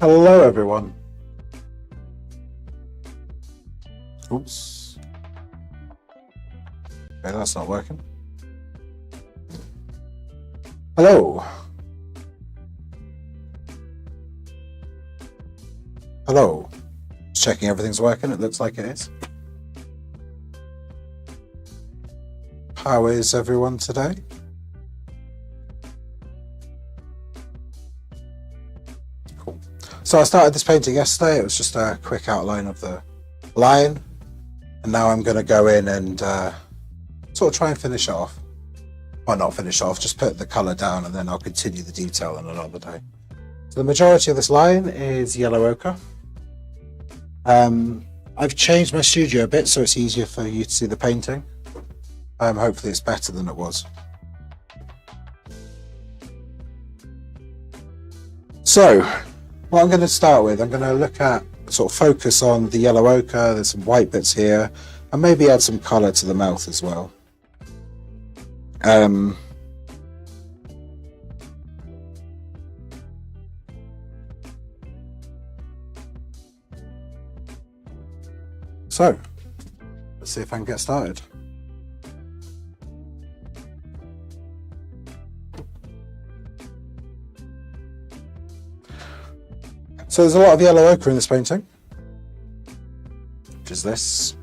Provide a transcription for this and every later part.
Hello everyone. Oops. Okay, that's not working. Hello. Hello. Just checking everything's working. It looks like it is. How is everyone today? Cool. So I started this painting yesterday. It was just a quick outline of the lion. And now I'm going to go in and sort of try and finish it off. Well, not finish off, just put the colour down, and then I'll continue the detail on another day. So the majority of this line is yellow ochre. I've changed my studio a bit so it's easier for you to see the painting. Hopefully it's better than it was. So what I'm going to start with, I'm going to look at, sort of focus on the yellow ochre. There's some white bits here, and maybe add some colour to the mouth as well. So let's see if I can get started. So there's a lot of yellow ochre in this painting, which is this.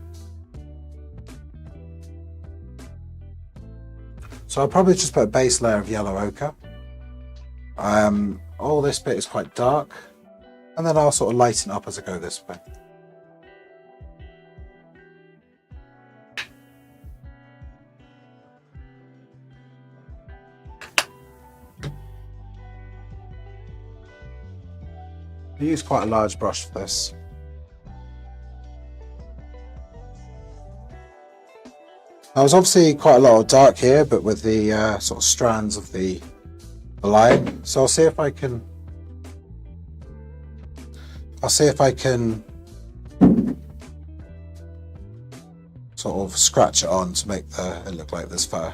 So I'll probably just put a base layer of yellow ochre. All this bit is quite dark, and then I'll sort of lighten up as I go this way. I use quite a large brush for this. Now, there's obviously quite a lot of dark here, but with the sort of strands of the line. So I'll see if I can sort of scratch it on to make it look like there's fur.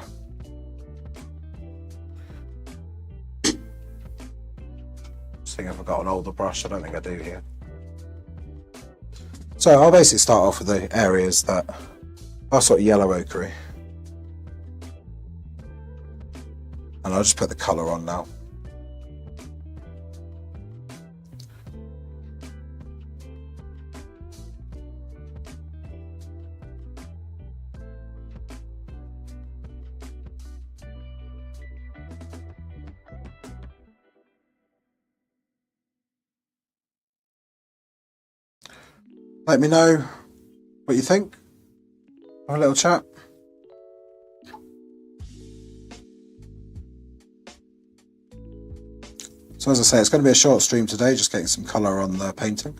I think I've got an older brush. I don't think I do here. So I'll basically start off with the areas that are sort of yellow ochre, and I'll just put the colour on now. Let me know what you think. Have a little chat. So as I say, it's going to be a short stream today, just getting some colour on the painting.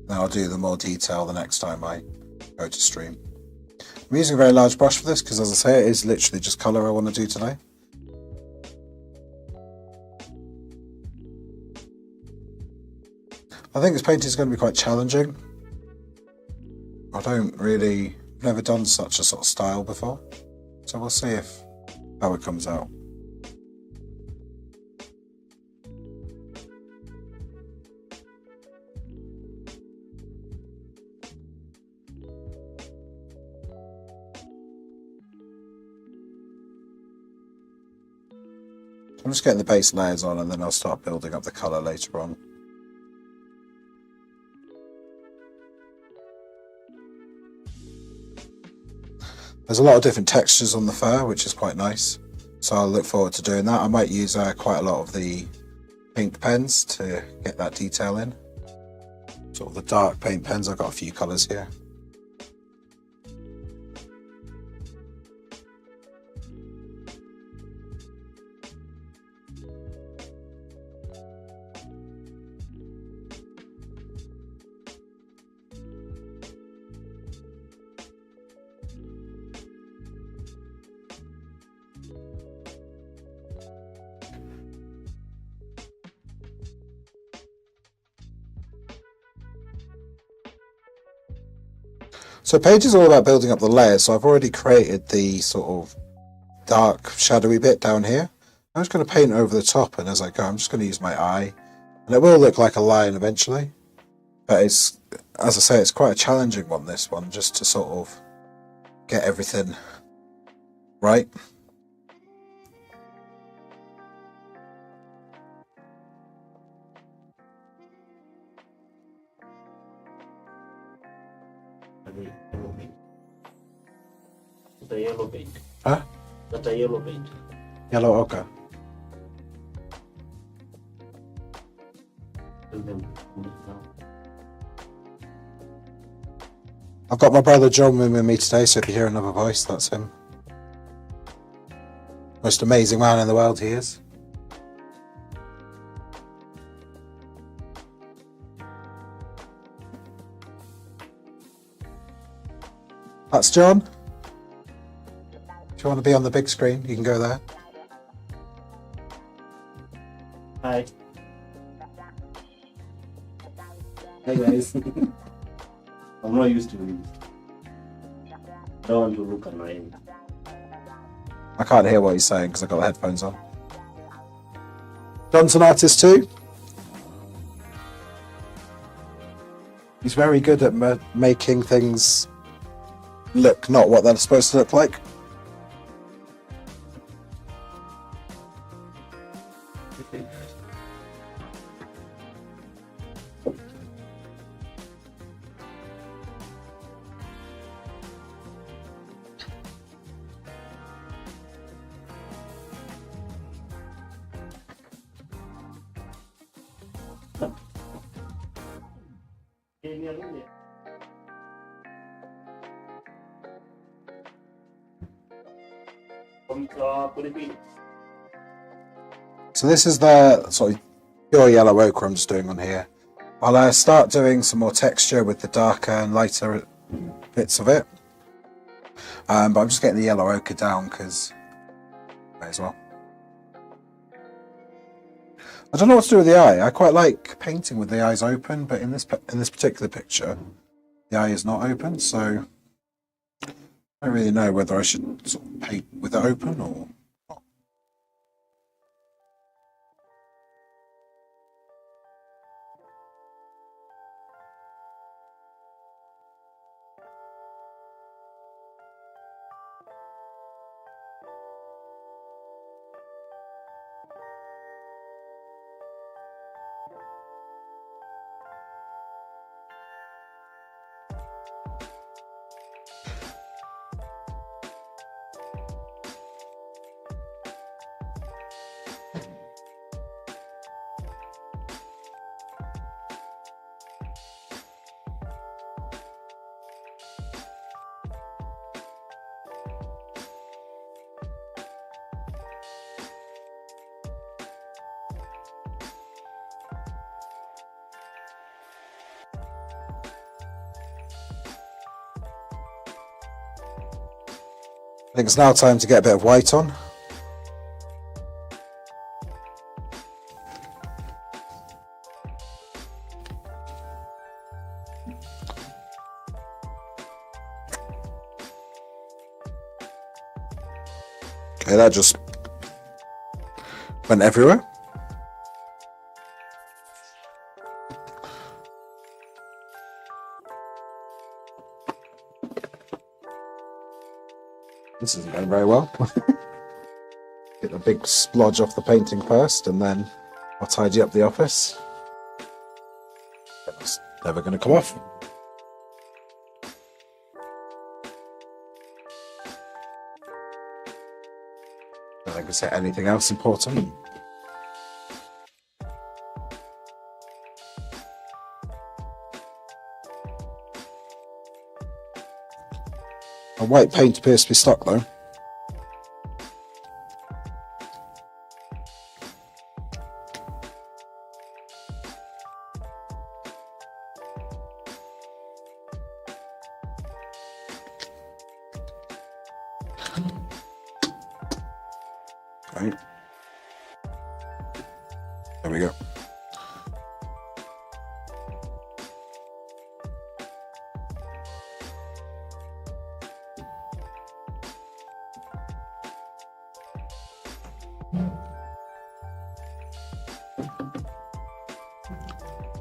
Now I'll do the more detail the next time I go to stream. I'm using a very large brush for this because, as I say, it is literally just colour I want to do today. I think this painting is going to be quite challenging. I've never done such a sort of style before, so we'll see how it comes out. I'm just getting the base layers on, and then I'll start building up the colour later on. There's a lot of different textures on the fur, which is quite nice. So I'll look forward to doing that. I might use quite a lot of the pink pens to get that detail in. Sort of the dark paint pens, I've got a few colours here. So Page is all about building up the layers, so I've already created the sort of dark shadowy bit down here. I'm just going to paint over the top, and as I go I'm just going to use my eye, and it will look like a line eventually, but it's, as I say, it's quite a challenging one, this one, just to sort of get everything right. The yellow paint. Huh? That's a yellow paint. Yellow ochre. them. I've got my brother John with me today, so if you hear another voice, that's him. Most amazing man in the world he is. That's John. If you want to be on the big screen, you can go there. Hi. Hi guys. I'm not used to it. Don't want to look annoying. I can't hear what he's saying because I've got the headphones on. John's an artist too. He's very good at making things look not what they're supposed to look like. So this is the sort of pure yellow ochre I'm just doing on here. I'll start doing some more texture with the darker and lighter bits of it. But I'm just getting the yellow ochre down because may as well. I don't know what to do with the eye. I quite like painting with the eyes open, but in this particular picture, the eye is not open, so I don't really know whether I should sort of paint with it open or not. I think it's now time to get a bit of white on. Okay, that just went everywhere. This isn't going very well. Get a big splodge off the painting first, and then I'll tidy up the office. It's never going to come off. I think I say anything else important. A white paint appears to be stuck though. Right. There we go.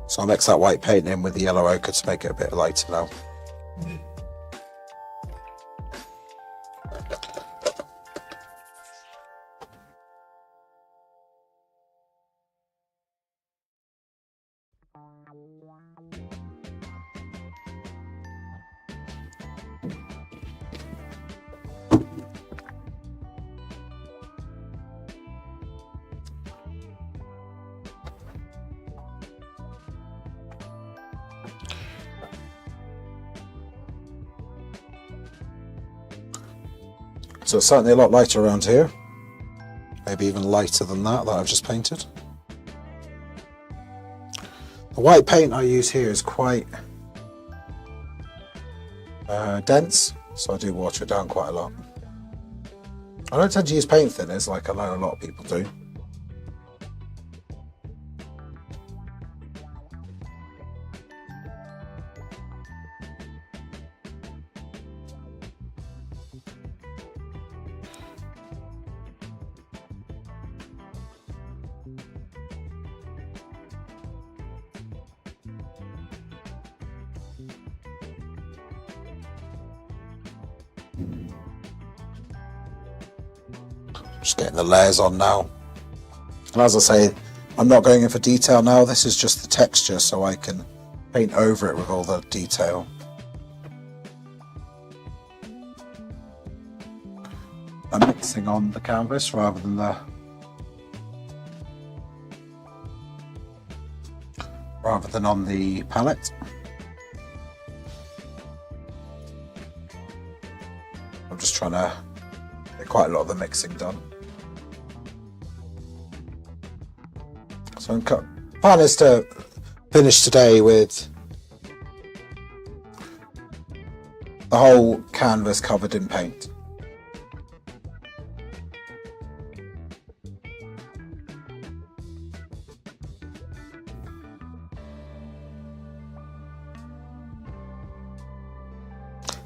So I'll mix that white paint in with the yellow ochre to make it a bit lighter now. So it's certainly a lot lighter around here. Maybe even lighter than that I've just painted. The white paint I use here is quite dense, so I do water it down quite a lot. I don't tend to use paint thinners like I know a lot of people do. Just getting the layers on now. And as I say, I'm not going in for detail now. This is just the texture, so I can paint over it with all the detail. I'm mixing on the canvas rather than on the palette. I'm just trying to get quite a lot of the mixing done. So plan is to finish today with the whole canvas covered in paint.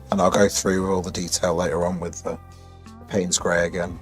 And I'll go through all the detail later on with the Payne's grey again.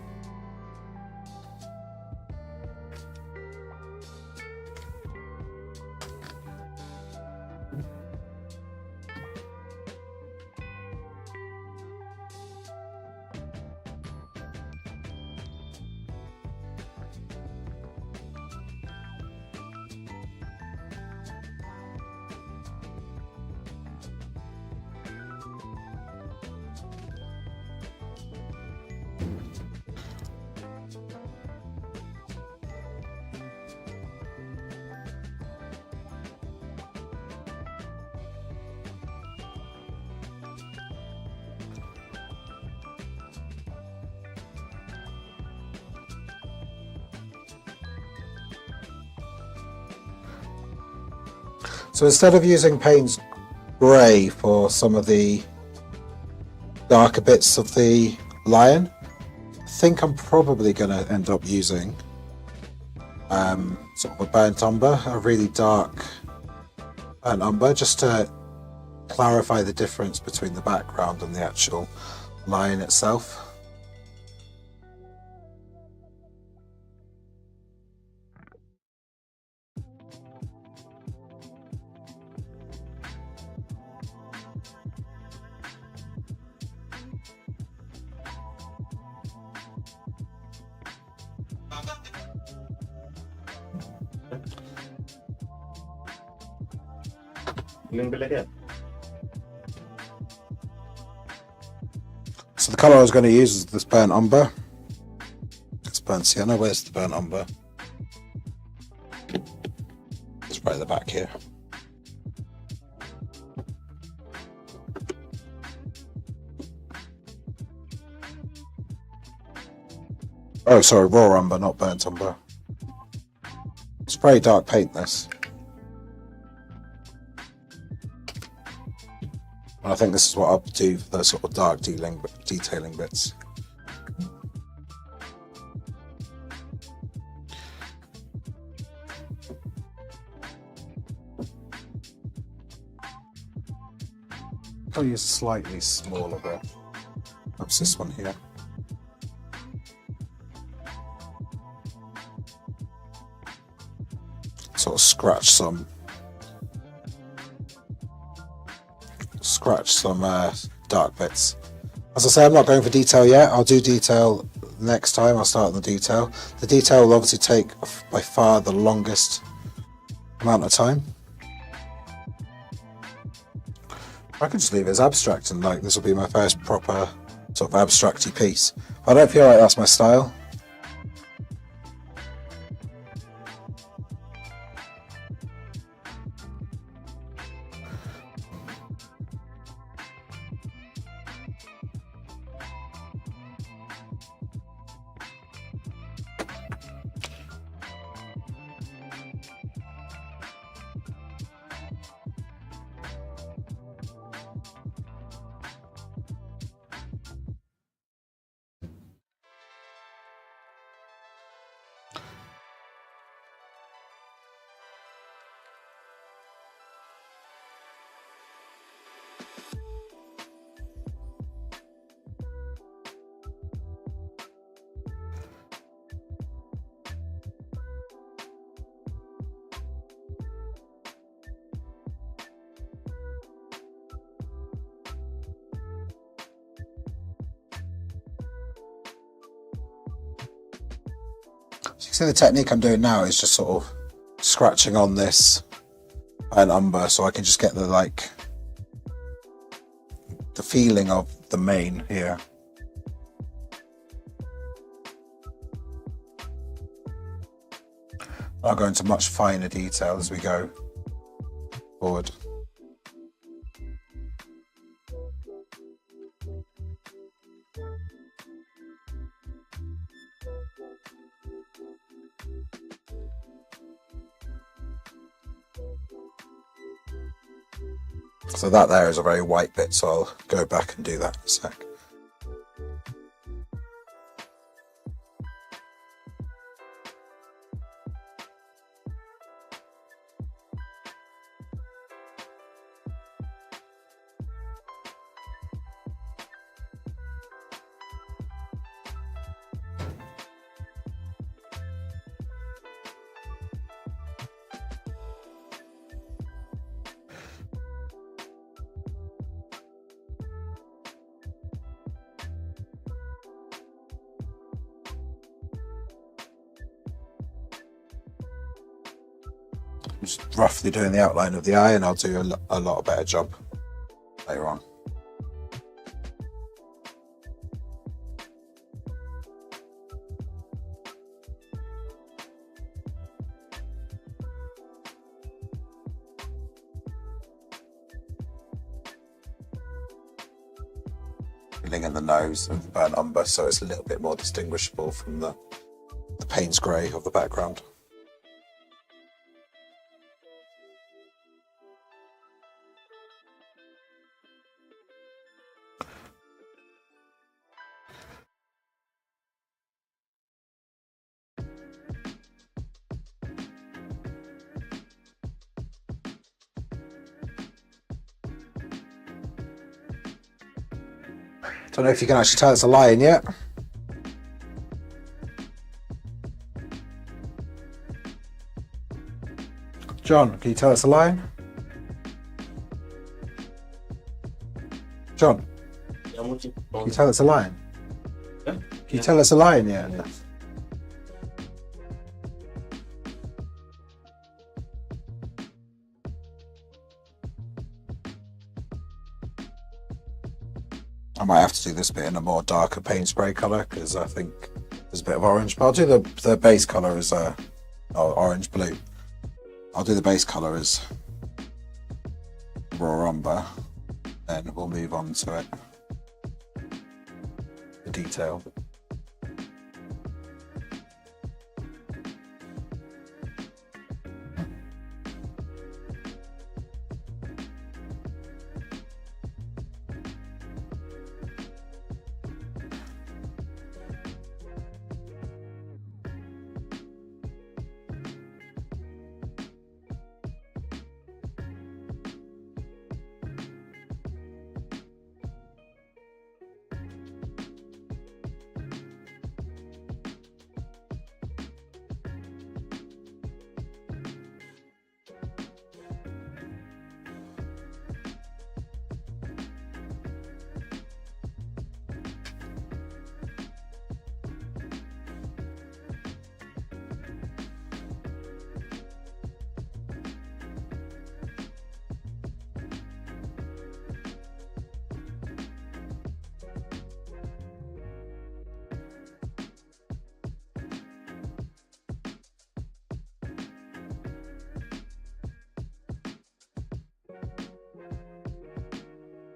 So instead of using Payne's grey for some of the darker bits of the lion, I think I'm probably going to end up using sort of a burnt umber, a really dark burnt umber, just to clarify the difference between the background and the actual lion itself. So the colour I was going to use is this burnt umber. It's burnt sienna. Where's the burnt umber? It's right at the back here. Oh, sorry, raw umber, not burnt umber. It's very dark paint, this. And I think this is what I'll do for the sort of dark detailing bits. I'll use a slightly smaller bit. Perhaps this one here. Sort of scratch some dark bits. As I say, I'm not going for detail yet. I'll do detail next time. I'll start on the detail. The detail will obviously take by far the longest amount of time. I could just leave it as abstract and like this will be my first proper sort of abstract-y piece. I don't feel like that's my style. So you can see the technique I'm doing now is just sort of scratching on this and umber, so I can just get the the feeling of the mane here. I'll go into much finer detail as we go forward. So that there is a very white bit, so I'll go back and do that in a sec. I'm just roughly doing the outline of the eye, and I'll do a lot better job later on. Filling in the nose of the burnt umber, so it's a little bit more distinguishable from the Payne's grey of the background. Don't know if you can actually tell it's a lion yet. John, can you tell it's a lion? John, can you tell it's a lion? Yeah. Can you tell it's a lion yet? Yeah. I might have to do this bit in a more darker paint spray colour because I think there's a bit of orange, but I'll do the base colour as orange blue. I'll do the base colour as raw umber, then we'll move on to it. The detail.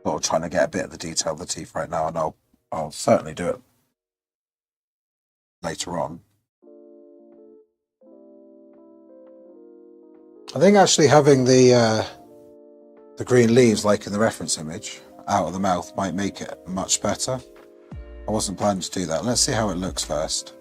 Sort of trying to get a bit of the detail of the teeth right now, and I'll certainly do it later on. I think actually having the green leaves, like in the reference image, out of the mouth might make it much better. I wasn't planning to do that. Let's see how it looks first.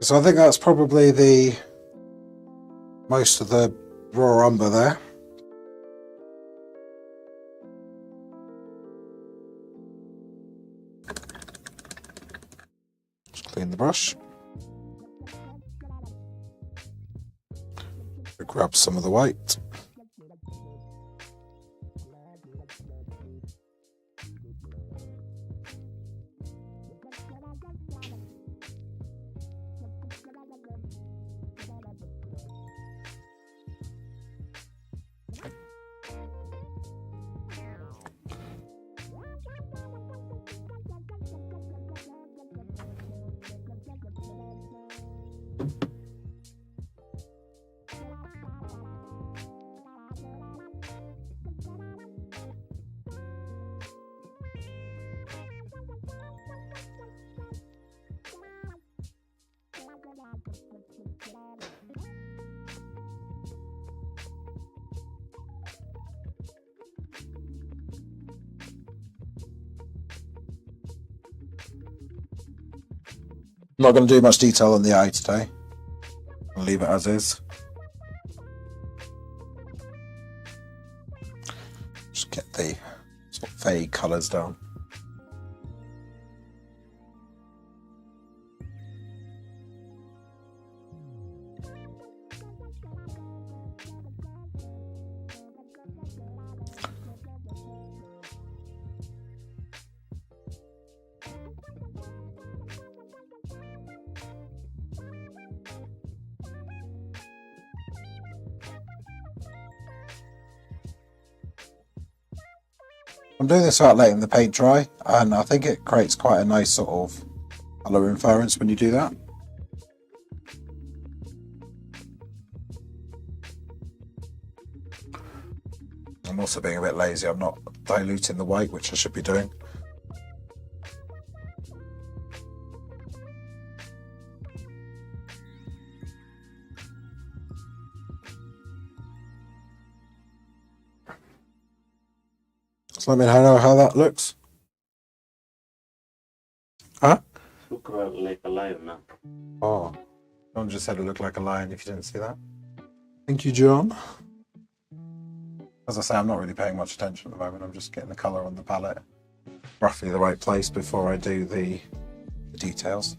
So I think that's probably the most of the raw umber there. Just clean the brush. Grab some of the white. I'm not going to do much detail on the eye today. I'll leave it as is. Just get the sort of vague colours down. I'm doing this without letting the paint dry, and I think it creates quite a nice sort of colour inference when you do that. I'm also being a bit lazy. I'm not diluting the white, which I should be doing. Just let me know how that looks. Huh? Look like a lion now. Oh, John just said it looked like a lion if you didn't see that. Thank you, John. As I say, I'm not really paying much attention at the moment. I'm just getting the colour on the palette roughly the right place before I do the details.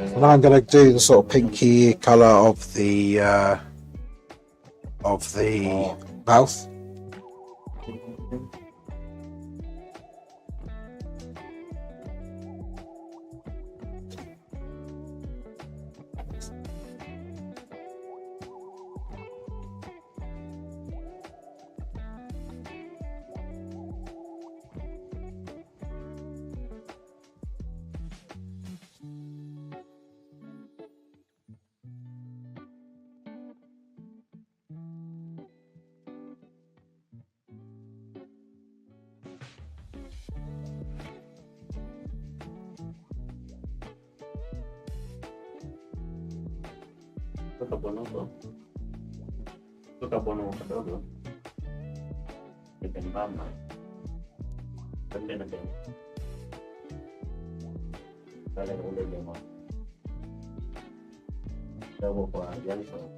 So now I'm going to do the sort of pinky colour of the mouth. Toka bono kadogo ikembamba pembe na pembe pale ule demo dogo kwa janso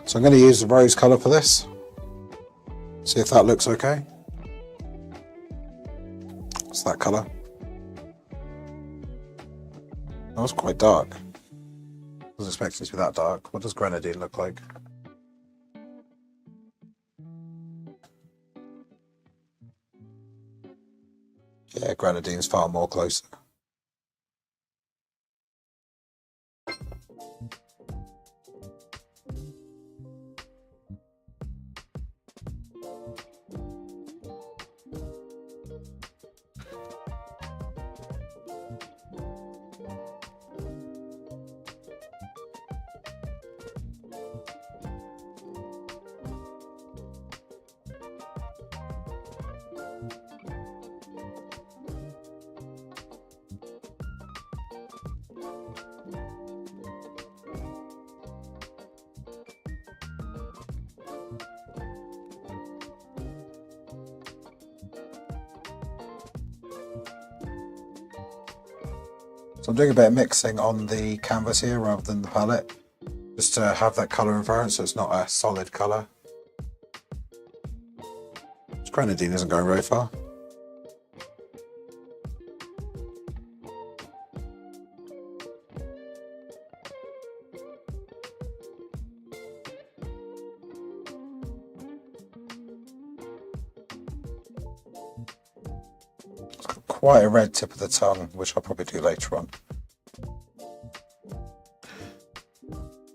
So I'm going to use the rose colour for this. See if that looks okay. What's that colour? That was quite dark. I was expecting it to be that dark. What does grenadine look like? Yeah, grenadine's far more closer. So I'm doing a bit of mixing on the canvas here rather than the palette, just to have that colour environment so it's not a solid colour. This grenadine isn't going very far. It's got quite a red tip of the tongue, which I'll probably do later on.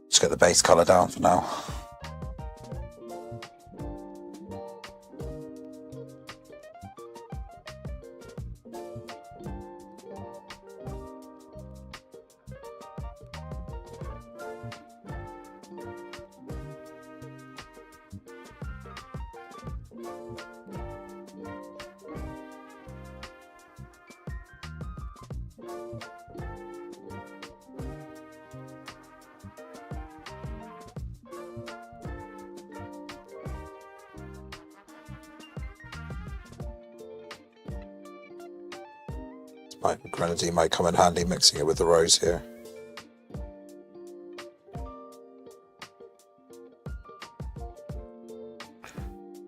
Just get the base colour down for now. Grenadine might come in handy mixing it with the rose here.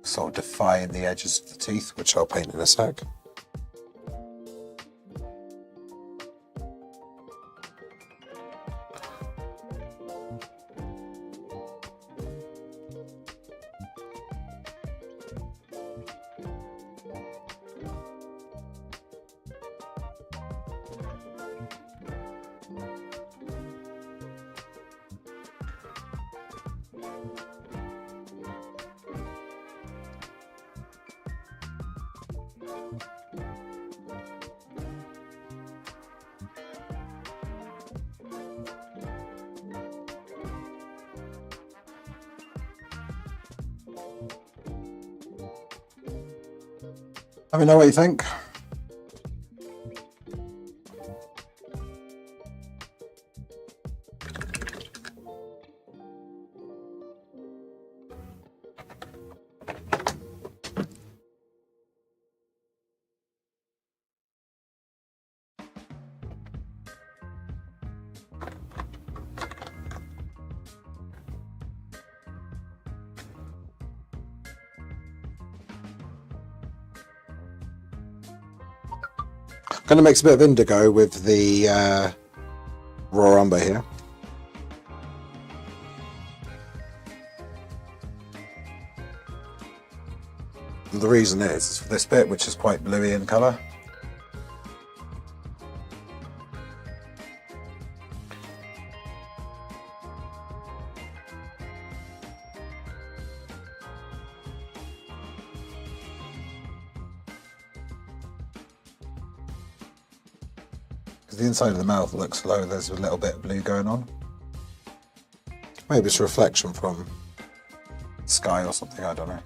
Sort of define the edges of the teeth, which I'll paint in a sec. Let me know what you think. I'm going to mix a bit of indigo with the raw umber here. And the reason is for this bit, which is quite bluey in colour. The inside of the mouth looks low, there's a little bit of blue going on. Maybe it's a reflection from the sky or something, I don't know.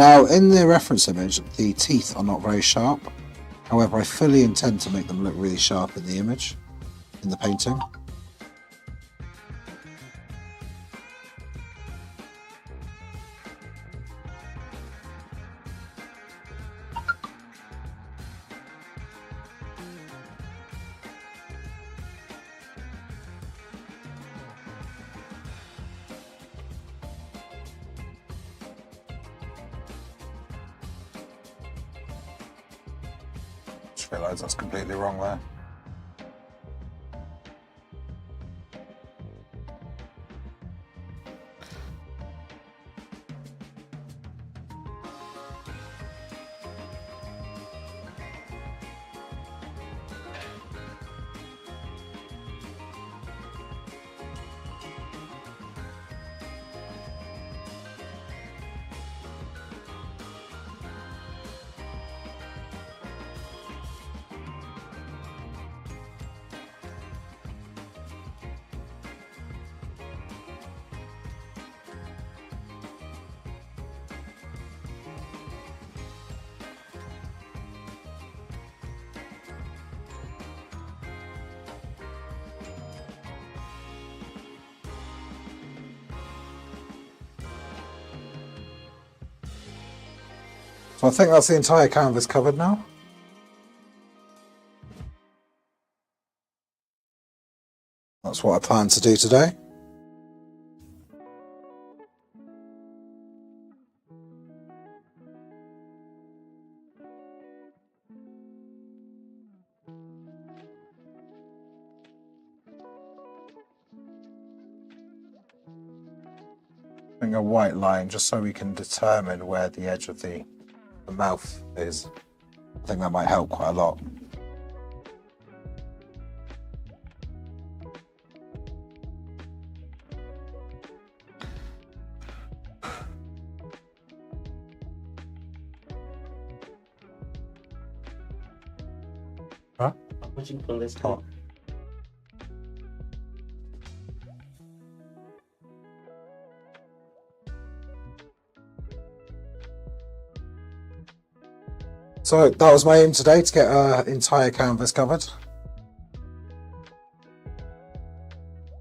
Now, in the reference image, the teeth are not very sharp. However, I fully intend to make them look really sharp in the image, in the painting. Just realised that's completely wrong there. So I think that's the entire canvas covered now. That's what I plan to do today. Doing a white line just so we can determine where the edge of the mouth is. I think that might help quite a lot. Huh? I'm watching from this top. So that was my aim today, to get our entire canvas covered,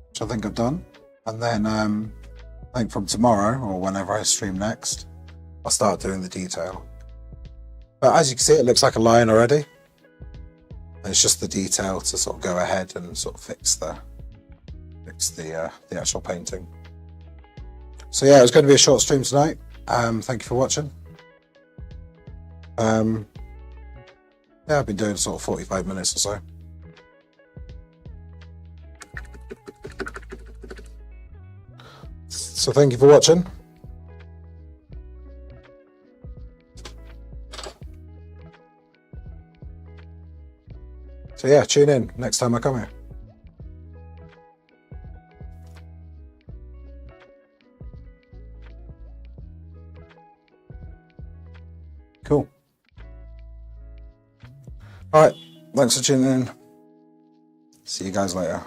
which I think I've done. And then I think from tomorrow, or whenever I stream next, I'll start doing the detail. But as you can see, it looks like a line already. And it's just the detail to sort of go ahead and sort of fix the actual painting. So yeah, it was going to be a short stream tonight. Thank you for watching. Yeah, I've been doing sort of 45 minutes or so. So thank you for watching. So yeah, tune in next time I come here. Cool. All right, thanks for tuning in. See you guys later.